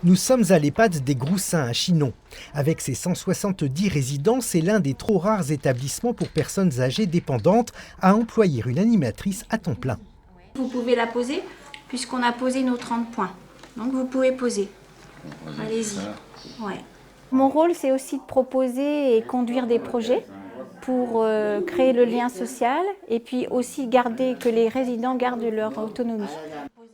Nous sommes à l'EHPAD des Groussins à Chinon. Avec ses 170 résidents, c'est l'un des trop rares établissements pour personnes âgées dépendantes à employer une animatrice à temps plein. Vous pouvez la poser puisqu'on a posé nos 30 points. Donc vous pouvez poser. Allez-y. Ouais. Mon rôle, c'est aussi de proposer et conduire des projets pour créer le lien social et puis aussi que les résidents gardent leur autonomie.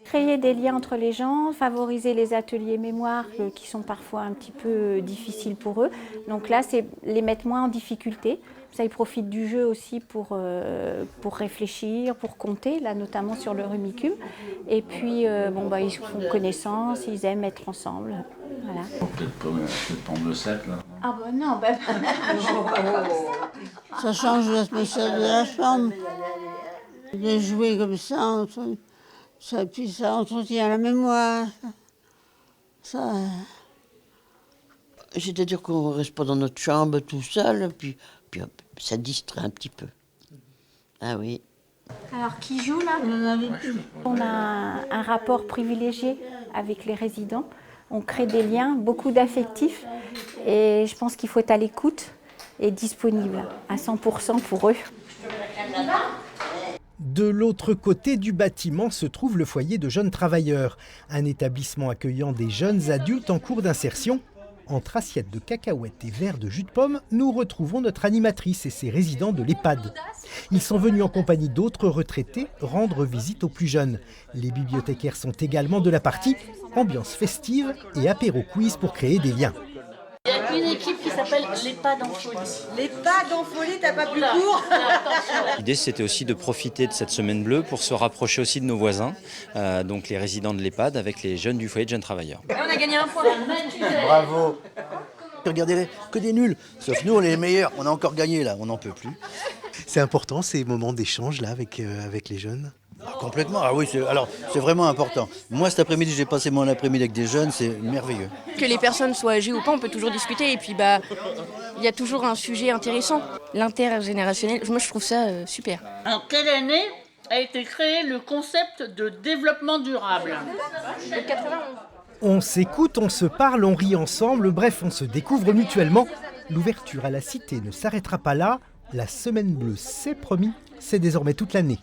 Créer des liens entre les gens, favoriser les ateliers mémoire qui sont parfois un petit peu difficiles pour eux. Donc là, c'est les mettre moins en difficulté. Ça, ils profitent du jeu aussi pour réfléchir, pour compter, là notamment sur le rumicube. Et puis, ils font connaissance, ils aiment être ensemble. Voilà. Peut-être prendre le set là. Ah non, Ça change l'atmosphère de la chambre. De jouer comme ça, puis ça entretient la mémoire. C'est-à-dire qu'on ne reste pas dans notre chambre tout seul, puis ça distrait un petit peu. Ah oui. Alors, qui joue là? On a un rapport privilégié avec les résidents. On crée des liens, beaucoup d'affectifs. Et je pense qu'il faut être à l'écoute et disponible à 100% pour eux. De l'autre côté du bâtiment se trouve le foyer de jeunes travailleurs, un établissement accueillant des jeunes adultes en cours d'insertion. Entre assiettes de cacahuètes et verres de jus de pomme, nous retrouvons notre animatrice et ses résidents de l'EHPAD. Ils sont venus en compagnie d'autres retraités rendre visite aux plus jeunes. Les bibliothécaires sont également de la partie, ambiance festive et apéro quiz pour créer des liens. Il y a une équipe qui s'appelle l'EHPAD en folie. L'EHPAD en folie, t'as pas plus court? L'idée, c'était aussi de profiter de cette semaine bleue pour se rapprocher aussi de nos voisins, donc les résidents de l'EHPAD avec les jeunes du foyer de jeunes travailleurs. Et on a gagné un point. Bravo. Regardez, que des nuls. Sauf nous, on est les meilleurs. On a encore gagné là, on n'en peut plus. C'est important ces moments d'échange là avec les jeunes. Complètement, ah oui, c'est vraiment important. Moi cet après-midi, j'ai passé mon après-midi avec des jeunes, c'est merveilleux. Que les personnes soient âgées ou pas, on peut toujours discuter et puis il y a toujours un sujet intéressant. L'intergénérationnel, moi je trouve ça super. En quelle année a été créé le concept de développement durable? Le 91. On s'écoute, on se parle, on rit ensemble, bref, on se découvre mutuellement. L'ouverture à la cité ne s'arrêtera pas là. La semaine bleue, c'est promis, c'est désormais toute l'année.